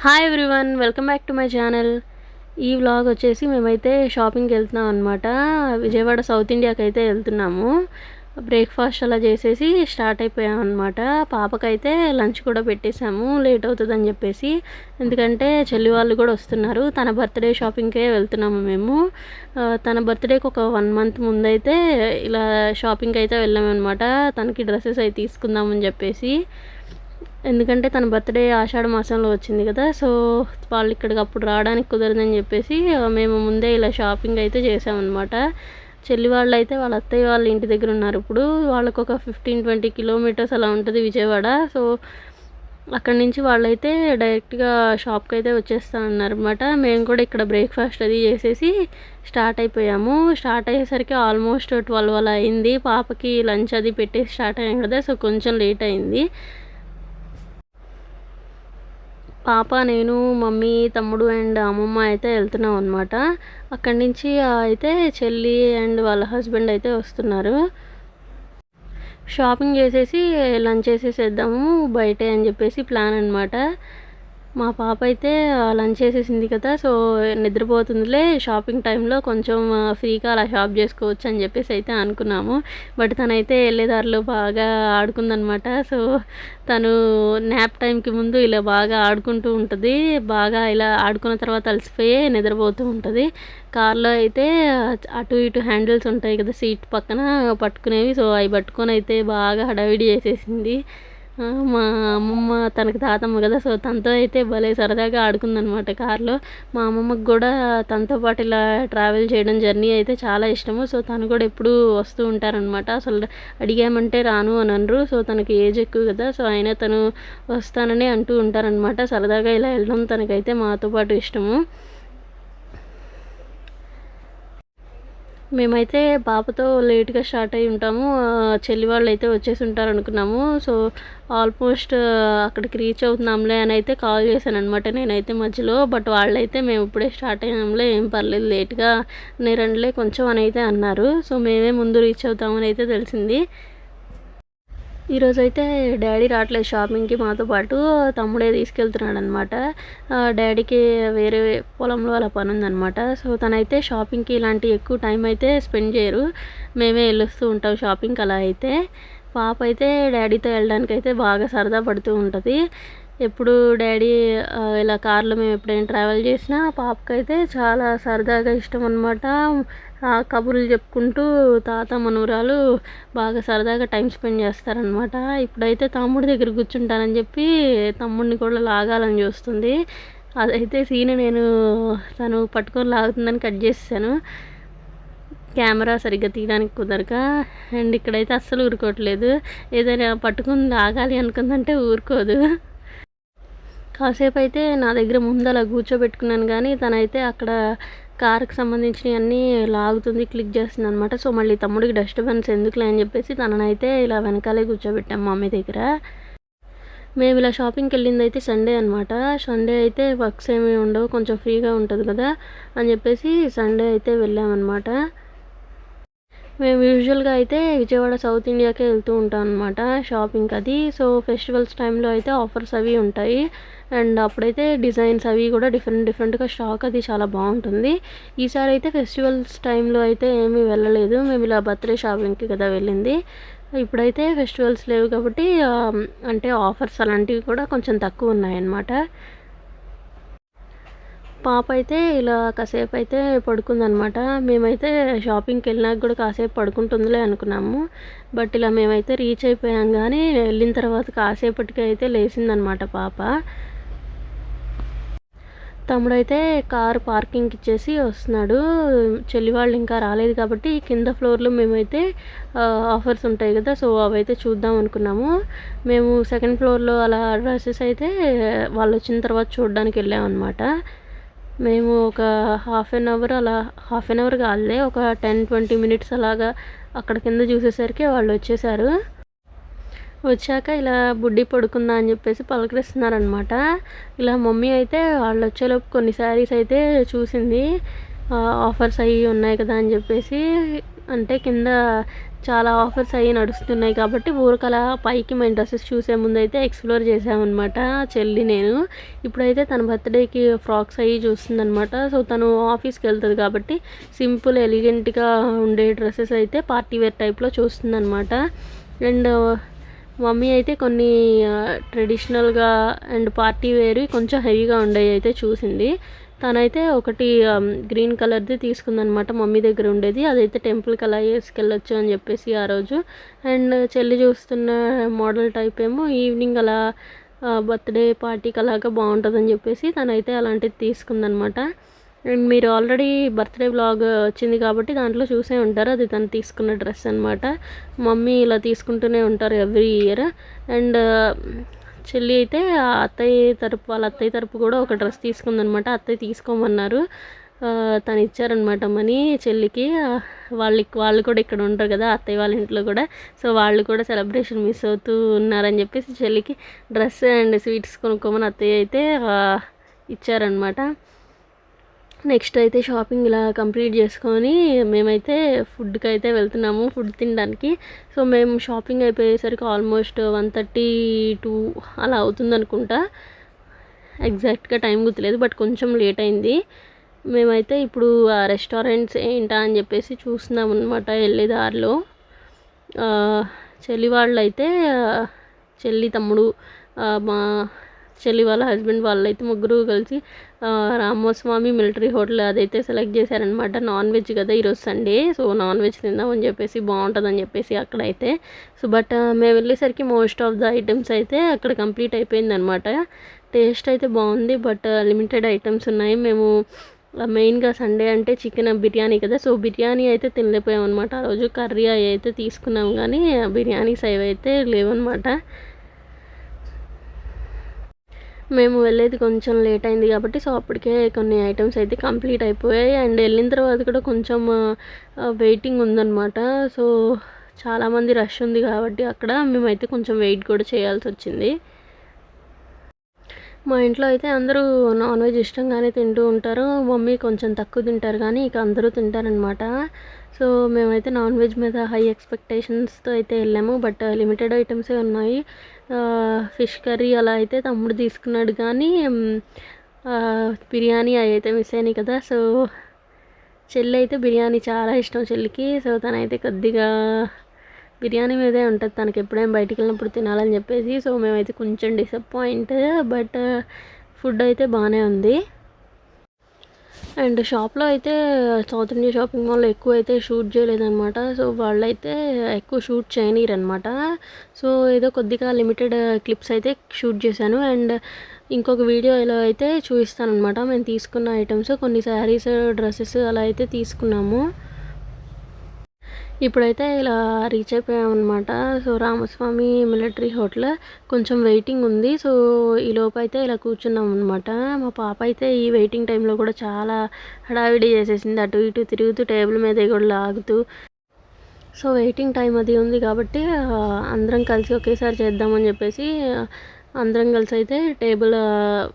Hi everyone, welcome back to my channel. ఈ vlog వచ్చేసి మేమైతే షాపింగ్కి వెళ్తున్నాం అనమాట. విజయవాడ సౌత్ ఇండియాకి అయితే వెళ్తున్నాము. బ్రేక్ఫాస్ట్ అలా చేసేసి స్టార్ట్ అయిపోయాం అనమాట. పాపకైతే లంచ్ కూడా పెట్టేశాము, లేట్ అవుతుందని చెప్పేసి. ఎందుకంటే చెల్లి వాళ్ళు కూడా వస్తున్నారు. తన బర్త్డే షాపింగ్కే వెళ్తున్నాము మేము. తన బర్త్డేకి ఒక 1 మంత్ ముందైతే ఇలా షాపింగ్కి అయితే వెళ్ళామన్నమాట. తనకి డ్రెస్సెస్ అవి తీసుకుందామని చెప్పేసి. ఎందుకంటే తన బర్త్డే ఆషాఢ మాసంలో వచ్చింది కదా, సో వాళ్ళు ఇక్కడికి అప్పుడు రావడానికి కుదరదని చెప్పేసి మేము ముందే ఇలా షాపింగ్ అయితే చేసామన్నమాట. చెల్లి వాళ్ళు అయితే వాళ్ళ అత్తయ్య వాళ్ళ ఇంటి దగ్గర ఉన్నారు. ఇప్పుడు వాళ్ళకు ఒక 15-20 కిలోమీటర్స్ అలా ఉంటుంది విజయవాడ. సో అక్కడి నుంచి వాళ్ళైతే డైరెక్ట్గా షాప్కి అయితే వచ్చేస్తామన్నారు అనమాట. మేము కూడా ఇక్కడ బ్రేక్ఫాస్ట్ అది చేసేసి స్టార్ట్ అయిపోయాము. స్టార్ట్ అయ్యేసరికి ఆల్మోస్ట్ 12 అలా అయింది. పాపకి లంచ్ అది పెట్టేసి స్టార్ట్ అయ్యాం కదా, సో కొంచెం లేట్ అయింది. పాప, నేను, మమ్మీ, తమ్ముడు అండ్ అమ్మమ్మ అయితే వెళ్తున్నాం అనమాట. అక్కడి నుంచి అయితే చెల్లి అండ్ వాళ్ళ హస్బెండ్ అయితే వస్తున్నారు. షాపింగ్ చేసేసి లంచ్ చేసేసేద్దాము బయటే అని చెప్పేసి ప్లాన్ అనమాట. మా పాప అయితే లంచ్ చేసేసింది కదా, సో నిద్రపోతుందిలే, షాపింగ్ టైంలో కొంచెం ఫ్రీగా అలా షాప్ చేసుకోవచ్చు అని చెప్పేసి అయితే అనుకున్నాము. బట్ తనైతే వెళ్ళేదారిలో బాగా ఆడుకుందనమాట. సో తను న్యాప్ టైంకి ముందు ఇలా బాగా ఆడుకుంటూ ఉంటుంది. బాగా ఇలా ఆడుకున్న తర్వాత అలసిపోయి నిద్రపోతూ ఉంటుంది. కార్లో అయితే అటు ఇటు హ్యాండిల్స్ ఉంటాయి కదా సీట్ పక్కన పట్టుకునేవి, సో అవి పట్టుకొని అయితే బాగా హడావిడి చేసేసింది. మా అమ్మమ్మ తనకి తాతమ్మ కదా, సో తనతో అయితే భలే సరదాగా ఆడుకుందనమాట కార్లో. మా అమ్మమ్మకి కూడా తనతో పాటు ఇలా ట్రావెల్ చేయడం, జర్నీ అయితే చాలా ఇష్టము. సో తను కూడా ఎప్పుడూ వస్తూ ఉంటారనమాట. అసలు అడిగామంటే రాను అని అనరు. సో తనకి ఏజ్ ఎక్కువ కదా, సో అయినా తను వస్తానని అంటూ ఉంటారనమాట. సరదాగా ఇలా వెళ్ళడం తనకైతే మాతో పాటు ఇష్టము. మేమైతే పాపతో లేట్గా స్టార్ట్ అయ్యి ఉంటాము. చెల్లి వాళ్ళు అయితే వచ్చేసి ఉంటారు అనుకున్నాము. సో ఆల్మోస్ట్ అక్కడికి రీచ్ అవుతున్నాంలే అని అయితే కాల్ చేశాను అనమాట నేనైతే మధ్యలో. బట్ వాళ్ళైతే మేము ఇప్పుడే స్టార్ట్ అయ్యాంలే, ఏం పర్లేదు, లేట్గా రండిలే కొంచెం అని అయితే అన్నారు. సో మేమే ముందు రీచ్ అవుతామని అయితే తెలిసింది. ఈరోజైతే డాడీ రావట్లేదు షాపింగ్కి మాతో పాటు, తమ్ముడే తీసుకెళ్తున్నాడు అనమాట. డాడీకి వేరే పొలంలో అలా పని ఉందన్నమాట. సో తనైతే షాపింగ్కి ఇలాంటి ఎక్కువ టైం అయితే స్పెండ్ చేయరు. మేమే వెళ్ళొస్తూ ఉంటాం షాపింగ్కి అలా అయితే. పాప అయితే డాడీతో వెళ్ళడానికి అయితే బాగా సరదా పడుతూ ఉంటుంది. ఎప్పుడు డాడీ ఇలా కార్లో మేము ఎప్పుడైనా ట్రావెల్ చేసినా పాపకైతే చాలా సరదాగా ఇష్టం అనమాట. కబుర్లు చెప్పుకుంటూ తాత మనవరాలు బాగా సరదాగా టైం స్పెండ్ చేస్తారనమాట. ఇప్పుడైతే తమ్ముడి దగ్గర కూర్చుంటానని చెప్పి తమ్ముడిని కూడా లాగాలని చూస్తుంది. అదైతే సీన్ నేను తను పట్టుకొని లాగుతుందని కట్ చేసాను, కెమెరా సరిగ్గా తీయడానికి కుదరక. అండ్ ఇక్కడైతే అస్సలు ఊరుకోవట్లేదు. ఏదైనా పట్టుకుని లాగాలి అనుకుందంటే ఊరుకోదు. కాసేపు అయితే నా దగ్గర ముందు అలా కూర్చోబెట్టుకున్నాను, కానీ తనైతే అక్కడ కార్కి సంబంధించినవి అన్నీ లాగుతుంది, క్లిక్ చేస్తుంది అనమాట. సో మళ్ళీ తమ్ముడికి డిస్టర్బెన్స్ ఎందుకులే అని చెప్పేసి తననైతే ఇలా వెనకాలే కూర్చోబెట్టాం మమ్మీ దగ్గర. మేము ఇలా షాపింగ్కి వెళ్ళింది అయితే సండే అనమాట. సండే అయితే వర్క్స్ ఏమీ ఉండవు, కొంచెం ఫ్రీగా ఉంటుంది కదా అని చెప్పేసి సండే అయితే వెళ్ళామన్నమాట. మేము యూజువల్గా అయితే విజయవాడ సౌత్ ఇండియాకే వెళ్తూ ఉంటాం అనమాట షాపింగ్కి అది. సో ఫెస్టివల్స్ టైంలో అయితే ఆఫర్స్ అవి ఉంటాయి. అండ్ అప్పుడైతే డిజైన్స్ అవి కూడా డిఫరెంట్గా స్టాక్ అది చాలా బాగుంటుంది. ఈసారి అయితే ఫెస్టివల్స్ టైంలో అయితే ఏమీ వెళ్ళలేదు. మేము ఇలా బర్త్డే షాపింగ్కి కదా వెళ్ళింది. ఇప్పుడైతే ఫెస్టివల్స్ లేవు కాబట్టి అంటే ఆఫర్స్ అలాంటివి కూడా కొంచెం తక్కువ ఉన్నాయన్నమాట. పాప అయితే ఇలా కాసేపు అయితే పడుకుందనమాట. మేమైతే షాపింగ్కి వెళ్ళినాక కూడా కాసేపు పడుకుంటుందిలే అనుకున్నాము. బట్ ఇలా మేమైతే రీచ్ అయిపోయాం, కానీ వెళ్ళిన తర్వాత కాసేపటికి అయితే లేచిందనమాట పాప. తమ్ముడైతే కారు పార్కింగ్కి ఇచ్చేసి వస్తున్నాడు. చెల్లి వాళ్ళు ఇంకా రాలేదు కాబట్టి కింద ఫ్లోర్లో మేమైతే ఆఫర్స్ ఉంటాయి కదా, సో అవైతే చూద్దాం అనుకున్నాము. మేము సెకండ్ ఫ్లోర్లో అలా డ్రెస్సెస్ అయితే వాళ్ళు వచ్చిన తర్వాత చూడడానికి వెళ్ళామన్నమాట. మేము ఒక హాఫ్ అన్ అవర్ కాదులే, ఒక 10-20 మినిట్స్ అలాగా అక్కడ కింద చూసేసరికి వాళ్ళు వచ్చేసారు. వచ్చాక ఇలా బుడ్డి పడుకుందా అని చెప్పేసి పలకరిస్తున్నారనమాట. ఇలా మమ్మీ అయితే వాళ్ళు వచ్చేలోపు కొన్ని శారీస్ అయితే చూసింది, ఆఫర్స్ అవి ఉన్నాయి కదా అని చెప్పేసి. అంటే కింద చాలా ఆఫర్స్ అయ్యి నడుస్తున్నాయి కాబట్టి ఊరికలా పైకి మేము డ్రెస్సెస్ చూసే ముందైతే ఎక్స్ప్లోర్ చేసామన్నమాట చెల్లి నేను. ఇప్పుడైతే తన బర్త్డేకి ఫ్రాక్స్ అవి చూస్తుందనమాట. సో తను ఆఫీస్కి వెళ్తుంది కాబట్టి సింపుల్ ఎలిగెంట్గా ఉండే డ్రెస్సెస్ అయితే పార్టీ వేర్ టైప్లో చూస్తుందనమాట. అండ్ మమ్మీ అయితే కొన్ని ట్రెడిషనల్గా అండ్ పార్టీ వేర్ కొంచెం హెవీగా ఉండేవి అయితే చూసింది. తనైతే ఒకటి గ్రీన్ కలర్ది తీసుకుందనమాట మమ్మీ దగ్గర ఉండేది. అదైతే టెంపుల్కి అలా వేసుకెళ్ళొచ్చు అని చెప్పేసి ఆ రోజు. అండ్ చెల్లి చూస్తున్న మోడల్ టైప్ ఏమో ఈవినింగ్ అలా బర్త్డే పార్టీకి అలాగా బాగుంటుందని చెప్పేసి తనైతే అలాంటిది తీసుకుందనమాట. అండ్ మీరు ఆల్రెడీ బర్త్డే వ్లాగ్ వచ్చింది కాబట్టి దాంట్లో చూసే ఉంటారు. అది తను తీసుకున్న డ్రెస్ అనమాట. మమ్మీ ఇలా తీసుకుంటూనే ఉంటారు ఎవ్రీ ఇయర్. అండ్ చెల్లి అయితే వాళ్ళ అత్తయ్య తరపు కూడా ఒక డ్రెస్ తీసుకుందనమాట. అత్తయ్య తీసుకోమన్నారు, తను ఇచ్చారనమాట మనీ చెల్లికి. వాళ్ళు కూడా ఇక్కడ ఉంటారు కదా అత్తయ్య వాళ్ళ ఇంట్లో కూడా. సో వాళ్ళు కూడా సెలబ్రేషన్ మిస్ అవుతూ ఉన్నారని చెప్పేసి చెల్లికి డ్రెస్ అండ్ స్వీట్స్ కొనుక్కోమని అత్తయ్య అయితే ఇచ్చారనమాట. నెక్స్ట్ అయితే షాపింగ్ ఇలా కంప్లీట్ చేసుకొని మేమైతే ఫుడ్కి అయితే వెళ్తున్నాము, ఫుడ్ తినడానికి. సో మేము షాపింగ్ అయిపోయేసరికి ఆల్మోస్ట్ 1:32 అలా అవుతుంది అనుకుంటా. ఎగ్జాక్ట్గా టైం గుర్తులేదు, బట్ కొంచెం లేట్ అయింది. మేమైతే ఇప్పుడు ఆ రెస్టారెంట్స్ ఏంటా అని చెప్పేసి చూస్తున్నాం అనమాట వెళ్ళే దారిలో. చెల్లి వాళ్ళైతే చెల్లి తమ్ముడు మా చెల్లి వాళ్ళ హస్బెండ్ వాళ్ళైతే ముగ్గురు కలిసి రామస్వామి మిలిటరీ హోటల్ అదైతే సెలెక్ట్ చేశారనమాట. నాన్ వెజ్ కదా ఈరోజు సండే, సో నాన్ వెజ్ తిందామని చెప్పేసి బాగుంటుందని చెప్పేసి అక్కడైతే. సో బట్ మేము వెళ్ళేసరికి మోస్ట్ ఆఫ్ ద ఐటమ్స్ అయితే అక్కడ కంప్లీట్ అయిపోయిందనమాట. టేస్ట్ అయితే బాగుంది, బట్ లిమిటెడ్ ఐటమ్స్ ఉన్నాయి. మేము మెయిన్గా సండే అంటే చికెన్ బిర్యానీ కదా, సో బిర్యానీ అయితే తినలేకపోయాం అనమాట. ఆ రోజు కర్రీ అవి అయితే తీసుకున్నాం కానీ బిర్యానీస్ అవి అయితే లేవన్నమాట. మేము వెళ్ళేది కొంచెం లేట్ అయింది కాబట్టి సో అప్పటికే కొన్ని ఐటమ్స్ అయితే కంప్లీట్ అయిపోయాయి. అండ్ వెళ్ళిన తర్వాత కూడా కొంచెం వెయిటింగ్ ఉందన్నమాట. సో చాలామంది రష్ ఉంది కాబట్టి అక్కడ మేమైతే కొంచెం వెయిట్ కూడా చేయాల్సి వచ్చింది. మా ఇంట్లో అయితే అందరూ నాన్ వెజ్ ఇష్టంగానే తింటూ ఉంటారు. మమ్మీ కొంచెం తక్కువ తింటారు కానీ ఇక అందరూ తింటారనమాట. సో మేమైతే నాన్ వెజ్ మీద హై ఎక్స్పెక్టేషన్స్తో అయితే వెళ్ళాము, బట్ లిమిటెడ్ ఐటమ్సే ఉన్నాయి. ఫిష్ కర్రీ అలా అయితే తమ్ముడు తీసుకున్నాడు కానీ బిర్యానీ అవి అయితే మిస్ అయినాయి కదా. సో చెల్లి అయితే బిర్యానీ చాలా ఇష్టం చెల్లికి. సో తనైతే కొద్దిగా బిర్యానీ మీదే ఉంటుంది తనకి ఎప్పుడైనా బయటికి వెళ్ళినప్పుడు తినాలని చెప్పేసి. సో మేమైతే కొంచెం డిసప్పాయింట్, బట్ ఫుడ్ అయితే బాగానే ఉంది. అండ్ షాప్లో అయితే సౌత్ ఇండియా షాపింగ్ మాల్లో ఎక్కువ అయితే షూట్ చేయలేదన్నమాట. సో వాళ్ళైతే ఎక్కువ షూట్ చేయనీరనమాట. సో ఏదో కొద్దిగా లిమిటెడ్ క్లిప్స్ అయితే షూట్ చేశాను. అండ్ ఇంకొక వీడియోలో అయితే చూపిస్తాను అనమాట మేము తీసుకున్న ఐటమ్స్. కొన్ని శారీస్, డ్రెస్సెస్ అలా అయితే తీసుకున్నాము. ఇప్పుడైతే ఇలా రీచ్ అయిపోయామన్నమాట. సో రామస్వామి మిలిటరీ హోటల్ కొంచెం వెయిటింగ్ ఉంది. సో ఈ లోపు అయితే ఇలా కూర్చున్నాం అనమాట. మా పాప అయితే ఈ వెయిటింగ్ టైంలో కూడా చాలా హడావిడి చేసేసింది, అటు ఇటు తిరుగుతూ టేబుల్ మీద కూడా లాగుతూ. సో వెయిటింగ్ టైం అది ఉంది కాబట్టి అందరం కలిసి ఒకేసారి చేద్దామని చెప్పేసి అందరం కలిసి అయితే టేబుల్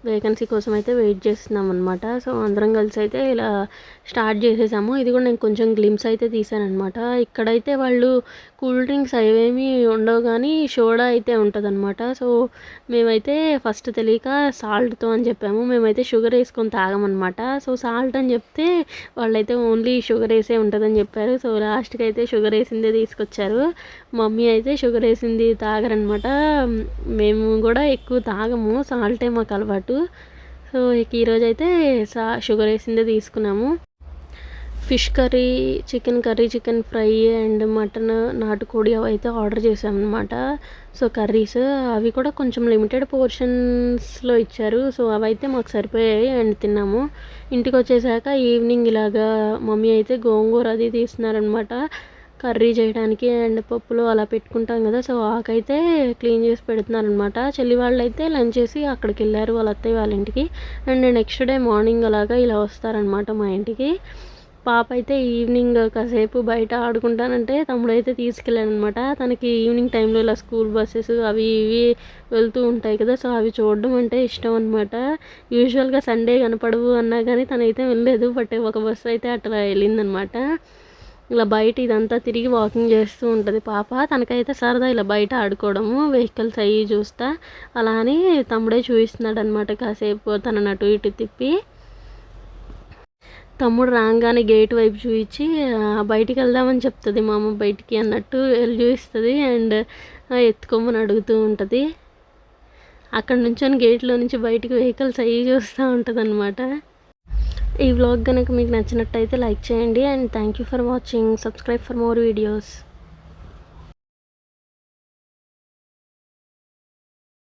వేకెన్సీ కోసం అయితే వెయిట్ చేస్తున్నాం అనమాట. సో అందరం కలిసి అయితే ఇలా స్టార్ట్ చేసేసాము. ఇది కూడా నేను కొంచెం గ్లిమ్స్ అయితే తీసాను అనమాట. ఇక్కడైతే వాళ్ళు కూల్ డ్రింక్స్ అవేమీ ఉండవు కానీ సోడా అయితే ఉంటుంది అనమాట. సో మేమైతే ఫస్ట్ తెలియక సాల్ట్తో అని చెప్పాము. మేమైతే షుగర్ వేసుకొని తాగమన్నమాట. సో సాల్ట్ అని చెప్తే వాళ్ళైతే ఓన్లీ షుగర్ వేసే ఉంటుందని చెప్పారు. సో లాస్ట్కి అయితే షుగర్ వేసిందే తీసుకొచ్చారు. మమ్మీ అయితే షుగర్ వేసింది తాగరనమాట. మేము కూడా ఎక్కువ తాగము, సాల్టే మాకు అలవాటు. సో ఈరోజు అయితే షుగర్ వేసిందే తీసుకున్నాము. Fish curry, chicken fry and mutton, నాటుకోడి అవి అయితే ఆర్డర్ చేసామన్నమాట. సో కర్రీస్ అవి కూడా కొంచెం లిమిటెడ్ పోర్షన్స్లో ఇచ్చారు. సో అవైతే మాకు సరిపోయాయి అండ్ తిన్నాము. ఇంటికి వచ్చేసాక ఈవినింగ్ ఇలాగా మమ్మీ అయితే గోంగూర అది తీస్తున్నారనమాట కర్రీ చేయడానికి. అండ్ పప్పులో అలా పెట్టుకుంటాం కదా, సో ఆకైతే క్లీన్ చేసి పెడుతున్నారనమాట. చెల్లి వాళ్ళు అయితే లంచ్ చేసి అక్కడికి వెళ్ళారు వాళ్ళ అత్తయ్య వాళ్ళ ఇంటికి. అండ్ నెక్స్ట్ డే మార్నింగ్ అలాగా ఇలా వస్తారనమాట మా ఇంటికి. పాప అయితే ఈవినింగ్ కాసేపు బయట ఆడుకుంటానంటే తమ్ముడు అయితే తీసుకెళ్ళానమాట. తనకి ఈవినింగ్ టైంలో ఇలా స్కూల్ బస్సెస్ అవి ఇవి వెళ్తూ ఉంటాయి కదా, సో అవి చూడడం అంటే ఇష్టం అనమాట. యూజువల్గా సండే కనపడవు అన్నా కానీ తనైతే వెళ్ళలేదు, బట్ ఒక బస్సు అయితే అట్లా వెళ్ళిందనమాట. ఇలా బయట ఇదంతా తిరిగి వాకింగ్ చేస్తూ ఉంటుంది పాప. తనకైతే సరదా ఇలా బయట ఆడుకోవడము, వెహికల్స్ అవి చూస్తా. అలా అని తమ్ముడే చూపిస్తున్నాడనమాట కాసేపు తనని అటు ఇటు తిప్పి. తమ్ముడు రాగానే గేట్ వైపు చూపించి బయటికి వెళ్దామని చెప్తుంది మా అమ్మ బయటికి అన్నట్టు వెళ్ళి చూపిస్తుంది. అండ్ ఎత్తుకోమని అడుగుతూ ఉంటుంది. అక్కడ నుంచొని గేట్లో నుంచి బయటికి వెహికల్స్ అవి చూస్తూ ఉంటుంది అనమాట. ఈ వ్లాగ్ కనుక మీకు నచ్చినట్టయితే లైక్ చేయండి. And thank you for watching. Subscribe for more videos.